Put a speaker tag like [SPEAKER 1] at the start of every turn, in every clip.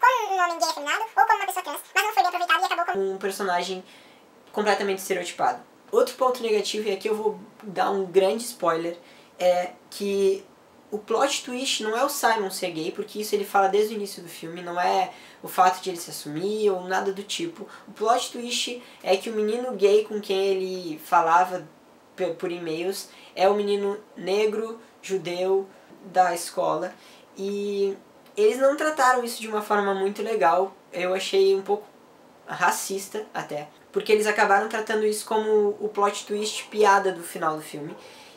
[SPEAKER 1] como um homem gay afeminado ou como uma pessoa trans, mas não foi bem aproveitado e acabou como
[SPEAKER 2] um personagem completamente estereotipado. Outro ponto negativo, e aqui eu vou dar um grande spoiler, é que o plot twist não é o Simon ser gay, porque isso ele fala desde o início do filme, não é o fato de ele se assumir ou nada do tipo. O plot twist é que o menino gay com quem ele falava por e-mails é o menino negro, judeu da escola, e eles não trataram isso de uma forma muito legal. Eu achei um pouco racista até, porque eles acabaram tratando isso como o plot twist piada do final do filme,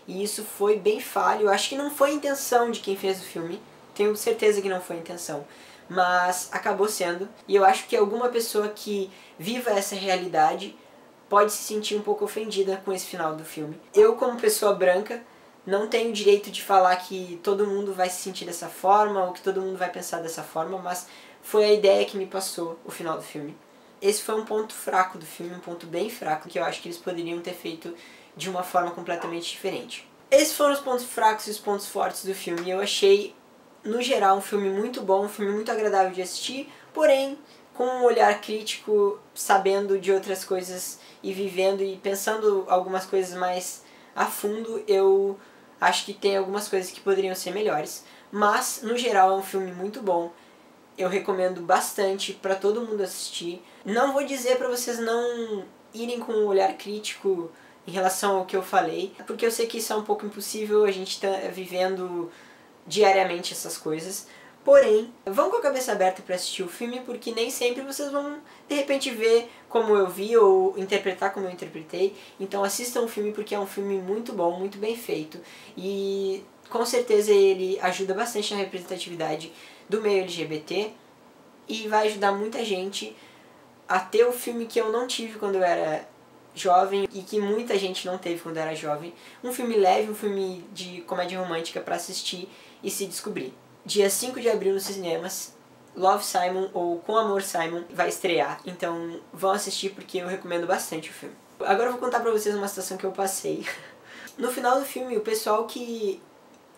[SPEAKER 2] e isso foi bem falho. Eu acho que não foi a intenção de quem fez o filme, tenho certeza que não foi a intenção, mas acabou sendo, e eu acho que alguma pessoa que viva essa realidade pode se sentir um pouco ofendida com esse final do filme. Eu, como pessoa branca, não tenho o direito de falar que todo mundo vai se sentir dessa forma ou que todo mundo vai pensar dessa forma, mas foi a ideia que me passou o final do filme. Esse foi um ponto fraco do filme, um ponto bem fraco, que eu acho que eles poderiam ter feito de uma forma completamente diferente. Esses foram os pontos fracos e os pontos fortes do filme. Eu achei, no geral, um filme muito bom, um filme muito agradável de assistir, porém, com um olhar crítico, sabendo de outras coisas e vivendo e pensando algumas coisas mais a fundo, eu acho que tem algumas coisas que poderiam ser melhores. Mas, no geral, é um filme muito bom. Eu recomendo bastante para todo mundo assistir. Não vou dizer para vocês não irem com um olhar crítico em relação ao que eu falei, porque eu sei que isso é um pouco impossível, a gente está vivendo diariamente essas coisas. Porém, vão com a cabeça aberta para assistir o filme, porque nem sempre vocês vão, de repente, ver como eu vi ou interpretar como eu interpretei. Então assistam o filme, porque é um filme muito bom, muito bem feito. E com certeza ele ajuda bastante na representatividade do meio LGBT e vai ajudar muita gente a ter o filme que eu não tive quando eu era jovem e que muita gente não teve quando era jovem. Um filme leve, um filme de comédia romântica para assistir e se descobrir. Dia 5 de abril nos cinemas, Love, Simon ou Com Amor, Simon vai estrear, então vão assistir porque eu recomendo bastante o filme. Agora eu vou contar pra vocês uma situação que eu passei. No final do filme, o pessoal que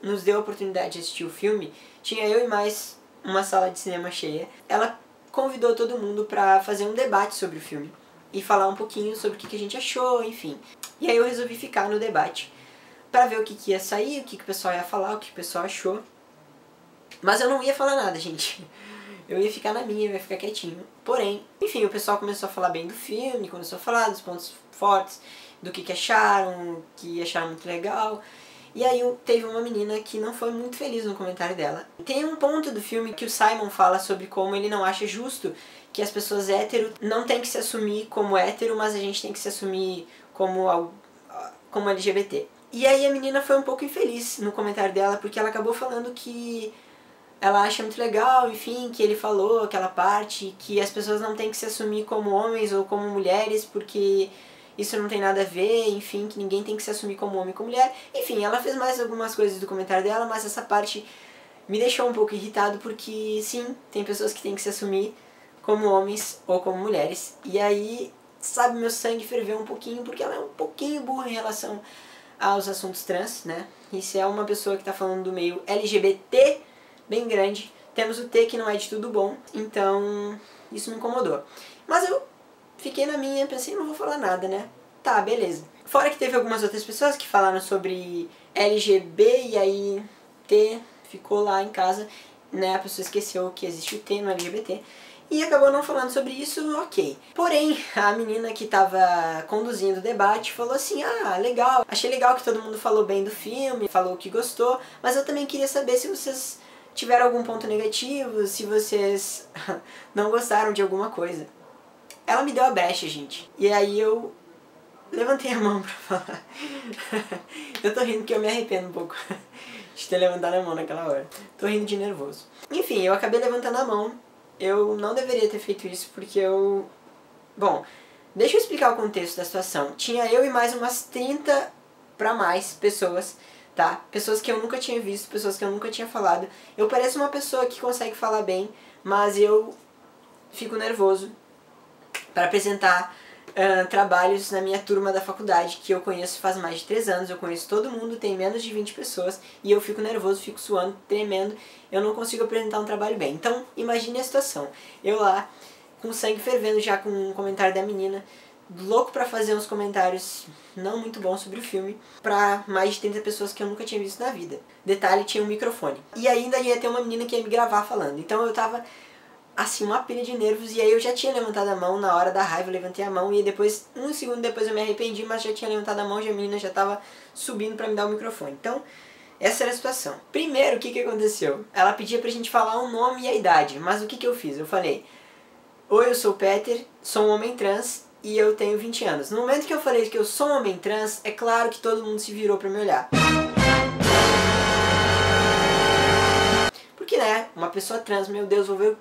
[SPEAKER 2] nos deu a oportunidade de assistir o filme, tinha eu e mais uma sala de cinema cheia. Ela convidou todo mundo pra fazer um debate sobre o filme e falar um pouquinho sobre o que a gente achou, enfim. E aí eu resolvi ficar no debate pra ver o que ia sair, o que o pessoal ia falar, o que o pessoal achou. Mas eu não ia falar nada, gente. Eu ia ficar na minha, eu ia ficar quietinho. Porém, enfim, o pessoal começou a falar bem do filme, começou a falar dos pontos fortes, do que acharam, que acharam muito legal. E aí teve uma menina que não foi muito feliz no comentário dela. Tem um ponto do filme que o Simon fala sobre como ele não acha justo que as pessoas hétero não tem que se assumir como hétero, mas a gente tem que se assumir como LGBT. E aí a menina foi um pouco infeliz no comentário dela, porque ela acabou falando que ela acha muito legal, enfim, que ele falou aquela parte, que as pessoas não têm que se assumir como homens ou como mulheres, porque isso não tem nada a ver, enfim, que ninguém tem que se assumir como homem ou como mulher. Enfim, ela fez mais algumas coisas do comentário dela, mas essa parte me deixou um pouco irritado, porque sim, tem pessoas que têm que se assumir como homens ou como mulheres. E aí, sabe, meu sangue ferveu um pouquinho, porque ela é um pouquinho burra em relação aos assuntos trans, né? E se é uma pessoa que tá falando do meio LGBT, bem grande, temos o T que não é de tudo bom, então isso me incomodou. Mas eu fiquei na minha, pensei, não vou falar nada, né? Tá, beleza. Fora que teve algumas outras pessoas que falaram sobre LGB e aí T ficou lá em casa, né? A pessoa esqueceu que existe o T no LGBT e acabou não falando sobre isso, ok. Porém, a menina que tava conduzindo o debate falou assim, ah, legal, achei legal que todo mundo falou bem do filme, falou que gostou, mas eu também queria saber se vocês tiveram algum ponto negativo, se vocês não gostaram de alguma coisa. Ela me deu a brecha, gente. E aí eu levantei a mão pra falar. Eu tô rindo porque eu me arrependo um pouco de ter levantado a mão naquela hora. Tô rindo de nervoso. Enfim, eu acabei levantando a mão. Eu não deveria ter feito isso porque eu... Bom, deixa eu explicar o contexto da situação. Tinha eu e mais umas 30 pra mais pessoas, tá? Pessoas que eu nunca tinha visto, pessoas que eu nunca tinha falado. Eu pareço uma pessoa que consegue falar bem, mas eu fico nervoso para apresentar trabalhos na minha turma da faculdade, que eu conheço faz mais de 3 anos, eu conheço todo mundo, tem menos de 20 pessoas, e eu fico nervoso, fico suando, tremendo, eu não consigo apresentar um trabalho bem. Então, imagine a situação, eu lá, com sangue fervendo já com um comentário da menina, louco pra fazer uns comentários não muito bons sobre o filme, pra mais de 30 pessoas que eu nunca tinha visto na vida. Detalhe, tinha um microfone. E ainda ia ter uma menina que ia me gravar falando, então eu tava assim, uma pilha de nervos, e aí eu já tinha levantado a mão na hora da raiva, eu levantei a mão, e depois, um segundo depois eu me arrependi, mas já tinha levantado a mão, e a menina já tava subindo pra me dar o microfone. Então, essa era a situação. Primeiro, o que aconteceu? Ela pedia pra gente falar o nome e a idade, mas o que eu fiz? Eu falei, oi, eu sou o Peter, sou um homem trans, e eu tenho 20 anos. No momento que eu falei que eu sou um homem trans, é claro que todo mundo se virou pra me olhar. Porque, né, uma pessoa trans, meu Deus, vou ver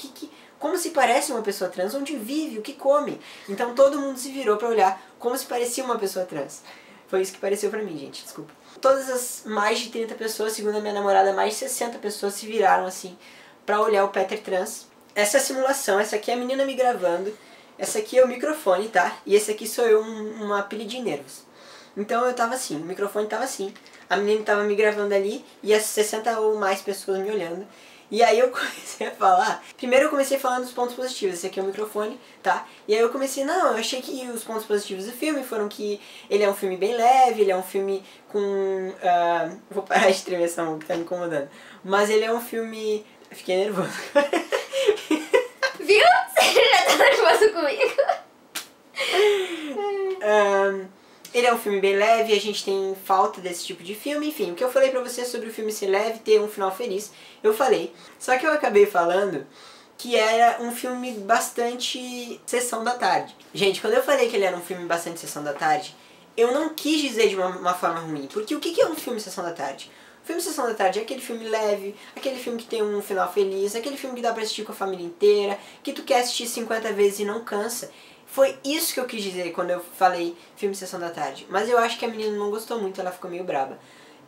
[SPEAKER 2] como se parece uma pessoa trans, onde vive, o que come. Então todo mundo se virou pra olhar como se parecia uma pessoa trans. Foi isso que pareceu pra mim, gente, desculpa. Todas as mais de 30 pessoas, segundo a minha namorada, mais de 60 pessoas se viraram assim pra olhar o Peter trans. Essa é a simulação, essa aqui é a menina me gravando, essa aqui é o microfone, tá? E esse aqui sou eu, uma pilha de nervos. Então eu tava assim, o microfone tava assim, a menina tava me gravando ali e as 60 ou mais pessoas me olhando. E aí eu comecei a falar, primeiro eu comecei falando dos pontos positivos, esse aqui é o microfone, tá? E aí eu comecei, não, eu achei que os pontos positivos do filme foram que ele é um filme bem leve, ele é um filme com... vou parar de tremer essa mão que tá me incomodando. Mas ele é um filme... Fiquei nervoso.
[SPEAKER 3] Viu? Você já tá nervoso comigo?
[SPEAKER 2] Ele é um filme bem leve, a gente tem falta desse tipo de filme, enfim, o que eu falei pra você sobre o filme ser leve, ter um final feliz, eu falei. Só que eu acabei falando que era um filme bastante sessão da tarde. Gente, quando eu falei que ele era um filme bastante sessão da tarde, eu não quis dizer de uma forma ruim, porque o que é um filme sessão da tarde? O filme Sessão da Tarde é aquele filme leve, aquele filme que tem um final feliz, aquele filme que dá pra assistir com a família inteira, que tu quer assistir 50 vezes e não cansa. Foi isso que eu quis dizer quando eu falei filme Sessão da Tarde. Mas eu acho que a menina não gostou muito, ela ficou meio braba.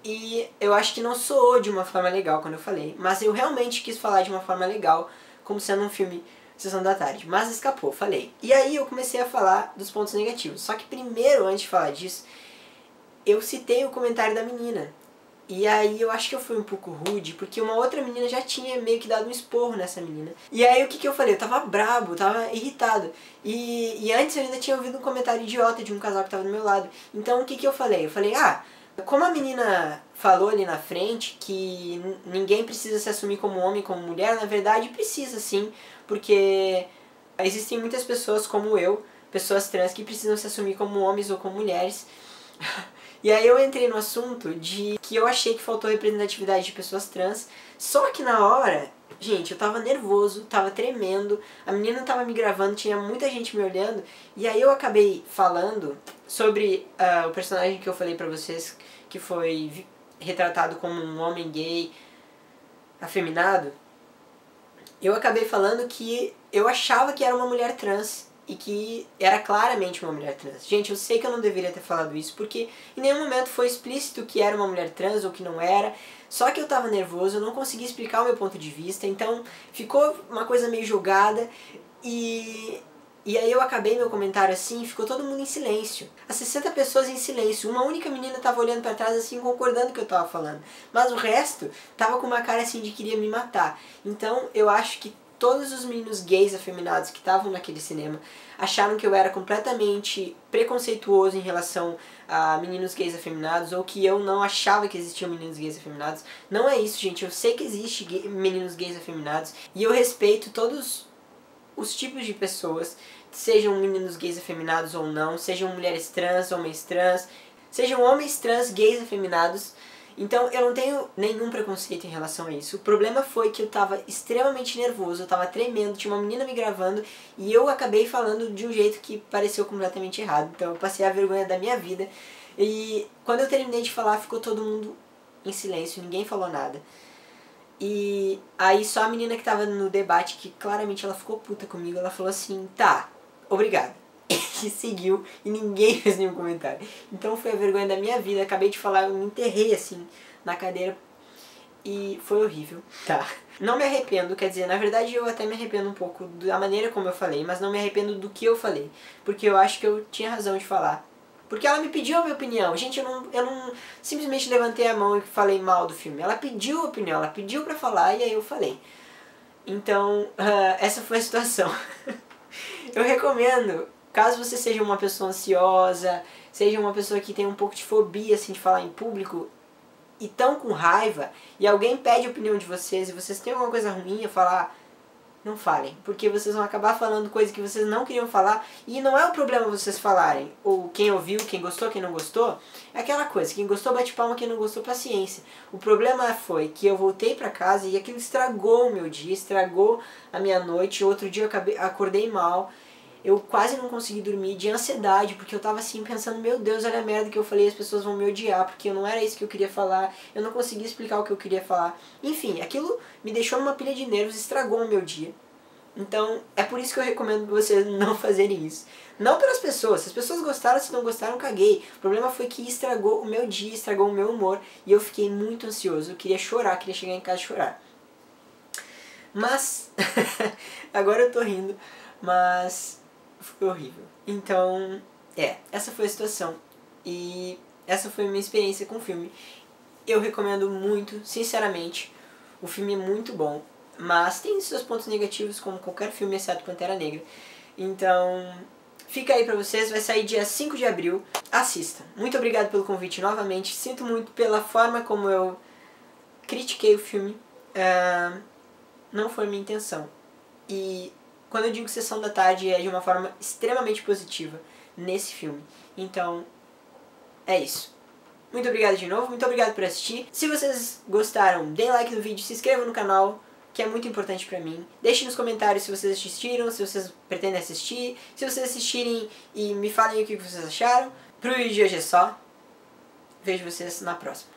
[SPEAKER 2] E eu acho que não soou de uma forma legal quando eu falei. Mas eu realmente quis falar de uma forma legal, como sendo um filme Sessão da Tarde. Mas escapou, falei. E aí eu comecei a falar dos pontos negativos. Só que primeiro, antes de falar disso, eu citei o comentário da menina. E aí eu acho que eu fui um pouco rude, porque uma outra menina já tinha meio que dado um esporro nessa menina. E aí o que eu falei? Eu tava brabo, tava irritado. E antes eu ainda tinha ouvido um comentário idiota de um casal que tava do meu lado. Então o que eu falei? Eu falei, como a menina falou ali na frente que ninguém precisa se assumir como homem, como mulher, na verdade precisa sim, porque existem muitas pessoas como eu, pessoas trans, que precisam se assumir como homens ou como mulheres. E aí eu entrei no assunto de que eu achei que faltou representatividade de pessoas trans, só que na hora, gente, eu tava nervoso, tava tremendo, a menina tava me gravando, tinha muita gente me olhando, e aí eu acabei falando sobre o personagem que eu falei pra vocês, que foi retratado como um homem gay afeminado. Eu acabei falando que eu achava que era uma mulher trans, e que era claramente uma mulher trans. Gente, eu sei que eu não deveria ter falado isso, porque em nenhum momento foi explícito que era uma mulher trans ou que não era, só que eu tava nervoso, eu não conseguia explicar o meu ponto de vista, então ficou uma coisa meio jogada, e aí eu acabei meu comentário assim, ficou todo mundo em silêncio. As 60 pessoas em silêncio, uma única menina tava olhando pra trás assim, concordando com o que eu tava falando, mas o resto tava com uma cara assim de queria me matar. Então eu acho que todos os meninos gays afeminados que estavam naquele cinema acharam que eu era completamente preconceituoso em relação a meninos gays afeminados, ou que eu não achava que existiam meninos gays afeminados. Não é isso, gente. Eu sei que existe meninos gays afeminados, e eu respeito todos os tipos de pessoas, sejam meninos gays afeminados ou não, sejam mulheres trans, homens trans, sejam homens trans, gays afeminados. Então eu não tenho nenhum preconceito em relação a isso. O problema foi que eu tava extremamente nervoso, eu tava tremendo, tinha uma menina me gravando e eu acabei falando de um jeito que pareceu completamente errado. Então eu passei a vergonha da minha vida. E quando eu terminei de falar, ficou todo mundo em silêncio, ninguém falou nada. E aí só a menina que tava no debate, que claramente ela ficou puta comigo, ela falou assim, tá, obrigada. E seguiu, e ninguém fez nenhum comentário. Então foi a vergonha da minha vida, acabei de falar, eu me enterrei assim na cadeira. e foi horrível, tá? Não me arrependo, quer dizer, na verdade eu até me arrependo um pouco da maneira como eu falei, mas não me arrependo do que eu falei, porque eu acho que eu tinha razão de falar. Porque ela me pediu a minha opinião. Gente, eu não simplesmente levantei a mão e falei mal do filme. Ela pediu a opinião, ela pediu pra falar e aí eu falei. Então, essa foi a situação. Eu recomendo, caso você seja uma pessoa ansiosa, seja uma pessoa que tem um pouco de fobia assim, de falar em público, e tão com raiva, e alguém pede a opinião de vocês, e vocês têm alguma coisa ruim a falar, não falem, porque vocês vão acabar falando coisa que vocês não queriam falar, e não é o problema vocês falarem, ou quem ouviu, quem gostou, quem não gostou, é aquela coisa, quem gostou bate palma, quem não gostou paciência. O problema foi que eu voltei pra casa e aquilo estragou o meu dia, estragou a minha noite, outro dia eu acordei mal, eu quase não consegui dormir de ansiedade, porque eu tava assim pensando, meu Deus, olha a merda que eu falei, as pessoas vão me odiar, porque não era isso que eu queria falar, eu não conseguia explicar o que eu queria falar. Enfim, aquilo me deixou numa pilha de nervos, estragou o meu dia. Então, é por isso que eu recomendo vocês não fazerem isso. Não pelas pessoas, se as pessoas gostaram, se não gostaram, caguei. O problema foi que estragou o meu dia, estragou o meu humor, e eu fiquei muito ansioso, eu queria chorar, queria chegar em casa e chorar. Mas, agora eu tô rindo, mas foi horrível. Então, essa foi a situação. E essa foi a minha experiência com o filme. Eu recomendo muito, sinceramente. O filme é muito bom, mas tem seus pontos negativos, como qualquer filme, exceto Pantera Negra. Então, fica aí pra vocês, vai sair dia 5 de abril. Assista. Muito obrigado pelo convite novamente. Sinto muito pela forma como eu critiquei o filme. Não foi minha intenção. E quando eu digo Sessão da Tarde é de uma forma extremamente positiva nesse filme. Então, é isso. Muito obrigado de novo, muito obrigado por assistir. Se vocês gostaram, deem like no vídeo, se inscrevam no canal, que é muito importante pra mim. Deixem nos comentários se vocês assistiram, se vocês pretendem assistir. Se vocês assistirem e me falem o que vocês acharam. Pro vídeo de hoje é só. Vejo vocês na próxima.